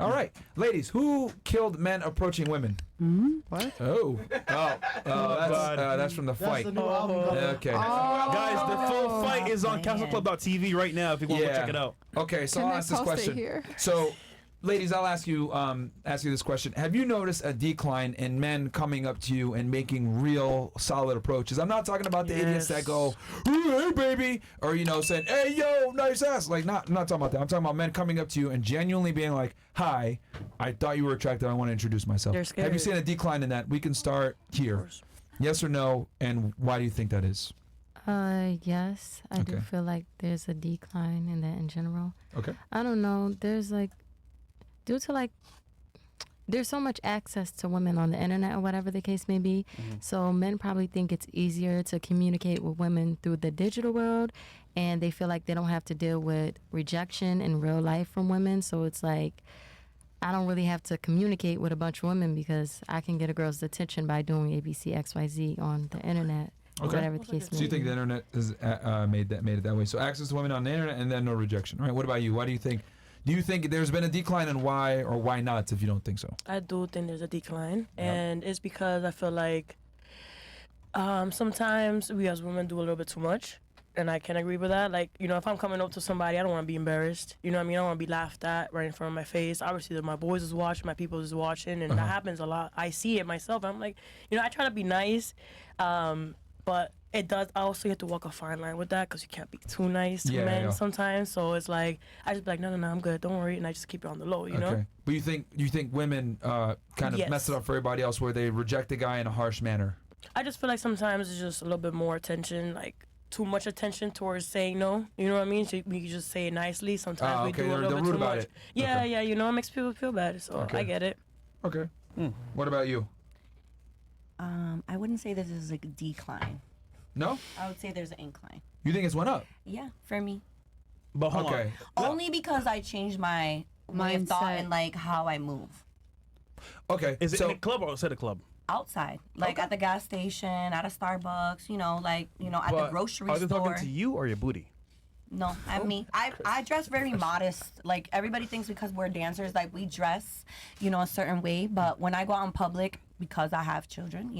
All right, ladies, who killed men approaching women? What? That's from the fight. That's the new album cover. Okay. Guys, the full fight is on CastleClub.tv right now if you want to check it out. Okay, so Can I'll I ask this post it question. here? So, ladies, I'll ask you this question. Have you noticed a decline in men coming up to you and making real solid approaches? I'm not talking about the idiots that go, "Hey, baby," or saying, "Hey, yo, nice ass." Like, not talking about that. I'm talking about men coming up to you and genuinely being like, "Hi, I thought you were attractive. I want to introduce myself." They're scared. Have you seen a decline in that? We can start here. Yes or no, and why do you think that is? Yes, I do feel like there's a decline in that in general. Okay. I don't know. There's due to there's so much access to women on the internet or whatever the case may be. So men probably think it's easier to communicate with women through the digital world, and they feel like they don't have to deal with rejection in real life from women. So it's like, I don't really have to communicate with a bunch of women because I can get a girl's attention by doing ABC, XYZ on the internet. Or whatever the case may be. So you think the internet has made it that way? So access to women on the internet and then no rejection. All right. What about you? Why do you think? Do you think there's been a decline, and why or why not? If you don't think so, I do think there's a decline, and it's because I feel like sometimes we as women do a little bit too much, and I can agree with that. Like, if I'm coming up to somebody, I don't want to be embarrassed. You know what I mean? I don't want to be laughed at right in front of my face. Obviously, my boys is watching, my people is watching, and that happens a lot. I see it myself. I'm like, I try to be nice, but it does. I also have to walk a fine line with that because you can't be too nice to men sometimes. So it's like I just be like, no, I'm good. Don't worry, and I just keep it on the low. You know. But you think women kind of mess it up for everybody else, where they reject the guy in a harsh manner? I just feel like sometimes it's just a little bit more attention, like too much attention towards saying no. You know what I mean? So we can just say it nicely. Sometimes we do a little bit too much. Yeah, it makes people feel bad. So I get it. Okay. What about you? I wouldn't say this is a decline. No? I would say there's an incline. You think it's went up? Yeah, for me. But hold on. Only because I changed my thought and how I move. Okay. Is it in a club or outside a club? Outside, at the gas station, at a Starbucks, at the grocery store. Are they talking to you or your booty? No, I mean, I dress very modest. Like, everybody thinks because we're dancers, we dress, a certain way. But when I go out in public, because I have children,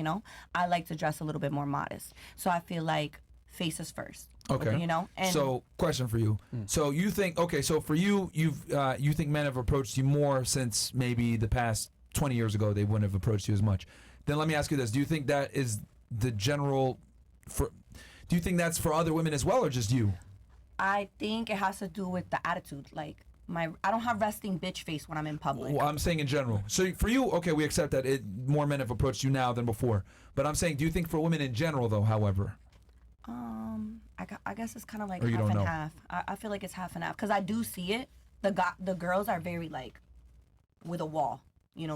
I like to dress a little bit more modest. So I feel like faces first. Okay. And so, question for you. So you think, so for you, you think men have approached you more since maybe the past 20 years ago, they wouldn't have approached you as much. Then let me ask you this. Do you think that is the general, do you think that's for other women as well, or just you? I think it has to do with the attitude. I don't have resting bitch face when I'm in public. Well, I'm saying in general. So for you, okay, we accept that more men have approached you now than before. But I'm saying, do you think for women in general, though, however? I guess it's kind of like or you half don't and know? half. I feel like it's half and half because I do see it. The girls are very with a wall.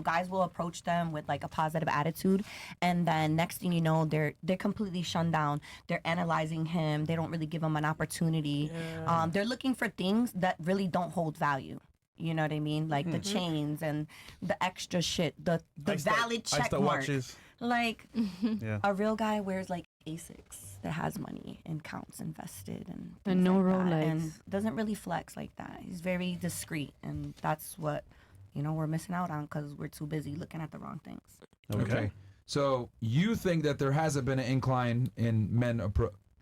Guys will approach them with a positive attitude, and then next thing you know, they're completely shunned down. They're analyzing him. They don't really give him an opportunity. Yeah. They're looking for things that really don't hold value. You know what I mean? Like the chains and the extra shit, the valid check mark. Watches. A real guy wears Asics that has money and counts invested and no like Rolex and doesn't really flex like that. He's very discreet, and that's what we're missing out on because we're too busy looking at the wrong things. Okay. So you think that there hasn't been an incline in men or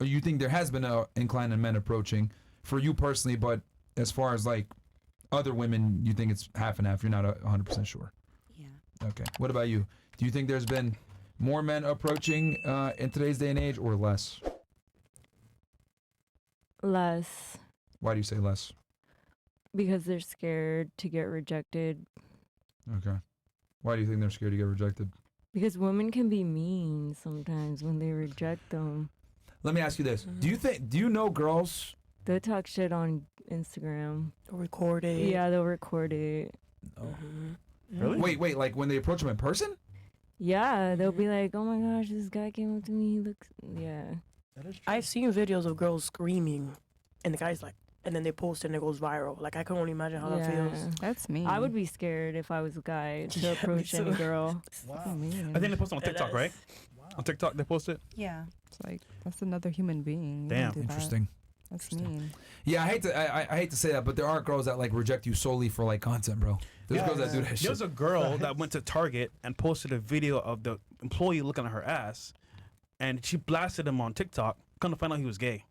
you think there has been an incline in men approaching for you personally, but as far as other women, you think it's half and half. You're not 100% sure. Yeah. Okay. What about you? Do you think there's been more men approaching in today's day and age, or less? Less. Why do you say less? Because they're scared to get rejected. Okay. Why do you think they're scared to get rejected? Because women can be mean sometimes when they reject them. Let me ask you this. Do you know girls? They'll talk shit on Instagram. Record it. Yeah, they'll record it. Oh. Really? Wait, when they approach them in person? Yeah, they'll be like, oh my gosh, this guy came up to me, he looks, yeah. I've seen videos of girls screaming, and the guy's and then they post it and it goes viral. I can only imagine how that feels. That's me. I would be scared if I was a guy to approach any girl. Wow. I think they post it on TikTok, right? Wow. On TikTok they post it? Yeah. It's that's another human being. Damn. Interesting. That's mean. Yeah, I hate to say that, but there are girls that like reject you solely for like content, bro. There's girls that do that shit. There's a girl that went to Target and posted a video of the employee looking at her ass, and she blasted him on TikTok. Come to find out he was gay.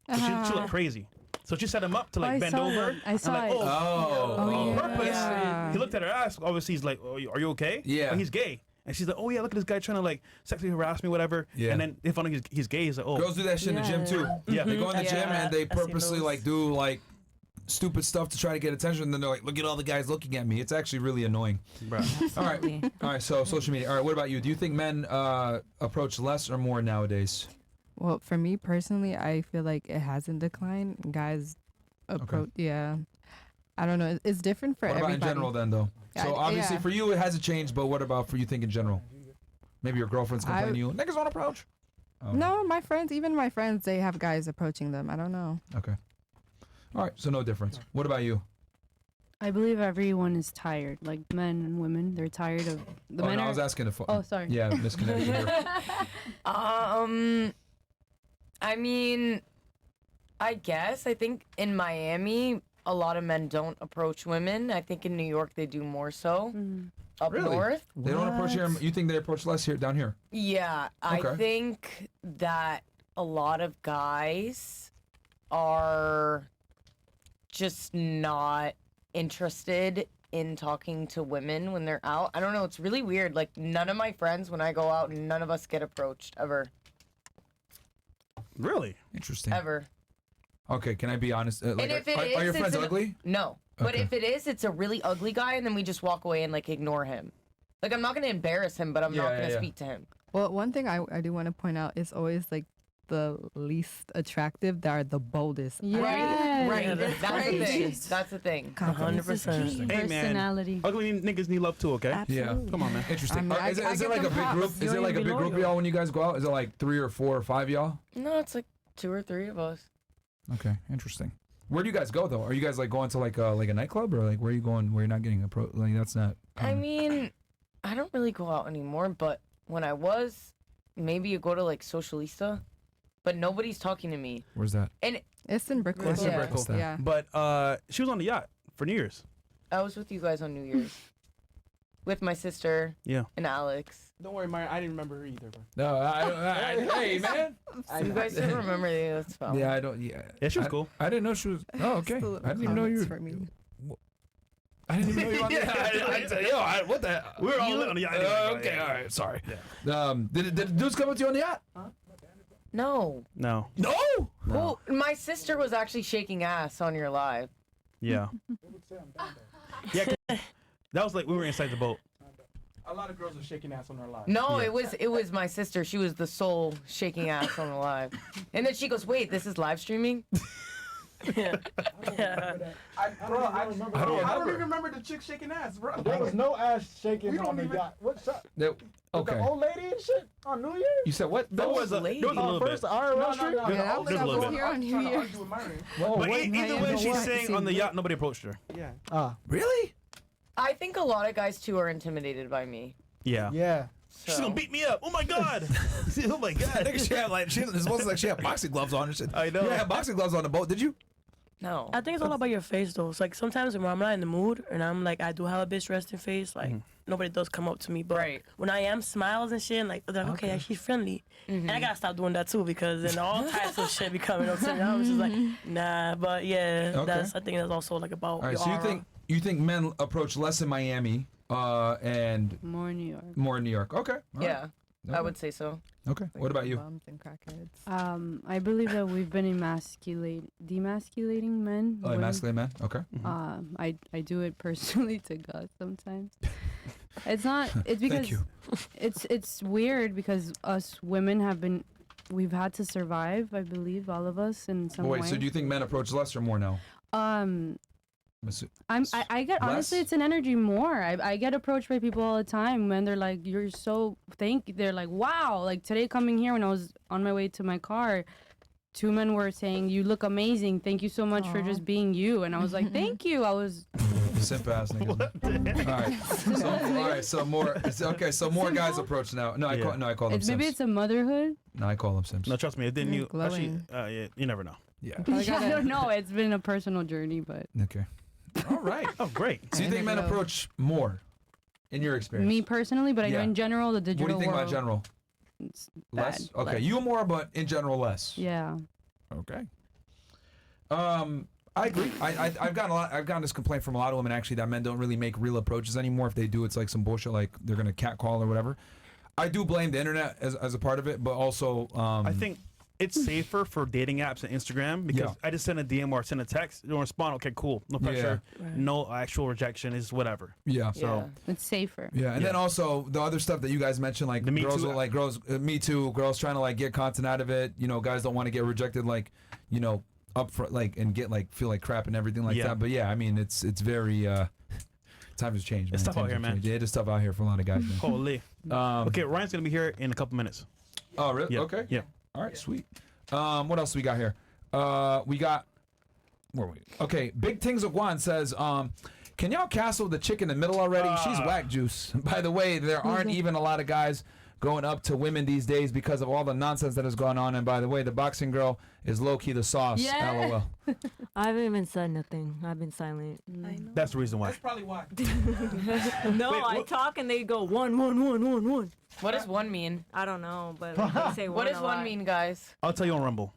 So she looked crazy. So she set him up to like bend over. I saw and, like, it. on yeah. purpose. Yeah. He looked at her ass. Obviously, he's like, "Oh, are you okay?" Yeah. But he's gay. And she's like, "Oh yeah, look at this guy trying to like sexually harass me, whatever." Yeah. And then they found out he's gay. He's like, "Oh." Girls do that shit in the gym too. Yeah. They go in the gym and they I've seen purposely those. like do like stupid stuff to try to get attention. And then they're like, look at all the guys looking at me. It's actually really annoying. Bruh. All right. So social media. All right. What about you? Do you think men approach less or more nowadays? Well, for me personally, I feel like it hasn't declined. Guys approach, yeah. I don't know. It's different for What about everybody. in general then, though? So obviously yeah. for you it hasn't changed, but what about for you think in general? Maybe your girlfriend's complaining to you. Niggas won't approach. Oh. No, my friends, even my friends, they have guys approaching them. I don't know. Okay. All right. So no difference. What about you? I believe everyone is tired, like men and women. They're tired of the men. No, I Are, was asking if. oh, sorry. Yeah, misconnected here. I mean, I guess. I think in Miami, a lot of men don't approach women. I think in New York, they do more so. Up Really? north. They don't approach here. You think they approach less here down here? Yeah, Okay. I think that a lot of guys are just not interested in talking to women when they're out. I don't know. It's really weird. Like, none of my friends, when I go out, none of us get approached ever. Really? Interesting. Ever. Okay, can I be honest? Like, And if it are your is, friends it's an- ugly? No. But Okay. if it is, it's a really ugly guy, and then we just walk away and, like, ignore him. Like, I'm not going to embarrass him, but I'm not going to speak to him. Well, one thing I do want to point out is always like the least attractive that are the boldest. Yeah. Right. Yeah, That's the thing. That's the thing. 100%. Hey man, Personality. ugly niggas need love too. Okay. Yeah. Come on, man. Interesting. I mean, Is I it give like a them big props. group? You Is it don't like a even big know group of you. y'all when you guys go out? Is it like 3 or 4 or 5 y'all? No, it's like 2 or 3 of us. Okay, interesting. Where do you guys go though? Are you guys like going to like a nightclub or like where are you going where you're not getting approached? Like that's not. I mean, I don't really go out anymore, but when I was, maybe you go to like Socialista, but nobody's talking to me. Where's that? And It's in Brickell. It's in Yeah. Brickell. Yeah. But she was on the yacht for New Year's. I was with you guys on New Year's. With my sister Yeah. and Alex. Don't worry, Myra. I didn't remember her either, bro. No, hey man. You guys didn't remember me, that's fine. Yeah, I don't. Yeah. Yeah, she was cool. I didn't know she was. Oh, okay. Still I didn't even know you. comments for me. I didn't even know you were on the what the? We were all lit on the yacht. anyway, Okay, yeah. all right. Sorry. Did the dudes come up to you on the yacht? No. No. No. Well, my sister was actually shaking ass on your live. Yeah. Yeah. 'Cause that was like we were inside the boat. A lot of girls are shaking ass on their lives. No, it was my sister. She was the soul shaking ass on the live. And then she goes, "Wait, this is live streaming?" Yeah. I don't even remember the chick shaking ass, bro. There was no ass shaking on the yacht. What's up? Okay. The old lady and shit on New Year's? You said what? There was a little bit. First IRL street? Yeah, that was Just a little bit. here on New Year's. But wait, either way, she's what? saying on the yacht, nobody approached her. Yeah. Really? I think a lot of guys too are intimidated by me. Yeah. Yeah. She's gonna beat me up. Oh my god. Oh my god. Nigga, she had like it's supposed to like she had boxing gloves on and shit. I know. You had boxing gloves on the boat, did you? No. I think it's all about your face though. It's like sometimes when I'm not in the mood and I'm like I do have a bitch resting face, like nobody does come up to me. But Right. when I am smiles and shit, like they're like, okay, she's friendly. And I gotta stop doing that too because then all types of shit be coming up to me. I'm just like, nah. But yeah, Okay. I think that's also like about All right. your So aura. you think men approach less in Miami and More New York. more in New York? Okay. All right. Yeah, I would say so. Okay. What about you? Bums and crackheads. I believe that we've been demasculating men. Oh, women. masculine man. Okay. I do it personally to God sometimes. It's not. It's because Thank you. it's weird because us women we've had to survive. I believe all of us in some Wait. way. So do you think men approach less or more now? I get honestly, Less? it's an energy more. I get approached by people all the time when they're like, "You're so they're like, "Wow!" Like today coming here when I was on my way to my car, 2 men were saying, "You look amazing. Thank you so much for just being you." And I was like, "Thank you." I was Simp ass niggas. All right. So more. Okay. So more guys approach now. No, I call them maybe simps. it's a motherhood. No, I call them simps. No, trust me, it didn't you Glowing. actually yeah, you never know. Yeah. I don't know. It's been a personal journey, but Okay. All right. Oh, great. So you think men approach more, in your experience? me personally, but I know Yeah. in general, the digital What do you think world, about general? it's Less? bad. Okay. Less. You more, but in general, less. Yeah. Okay. I agree. I've gotten this complaint from a lot of women actually that men don't really make real approaches anymore. If they do, it's like some bullshit, like they're gonna catcall or whatever. I do blame the internet as a part of it, but also I think it's safer for dating apps and Instagram because Yeah. I just send a DM or send a text, don't respond. Okay, cool, no pressure, no actual rejection, is whatever. yeah. So It's safer. Yeah, and then also the other stuff that you guys mentioned, like The Me girls Too will, like girls, Me Too, girls trying to like get content out of it. You know, guys don't want to get rejected, like up front, like and get like feel like crap and everything like Yeah. that. But yeah, I mean, it's very times have changed. Man. It's tough out Times here, have man. changed. Yeah, it is tough out here for a lot of guys. Man. holy. Okay, Ryan's gonna be here in a couple minutes. Oh, really? Yeah. Okay. Yeah. All right, sweet. What else we got here? We got. Where are we? Okay, Big Things of Guan says, can y'all castle the chick in the middle already? She's whack juice. By the way, there aren't even a lot of guys going up to women these days because of all the nonsense that has gone on. And by the way, the boxing girl is low-key the sauce. Yeah. LOL. I haven't even said nothing. I've been silent. That's the reason why. probably why. No, Wait, I what- talk and they go one, one, one, one, one. What does one mean? I don't know, but they say one. What does a one lot. mean, guys? I'll tell you on Rumble.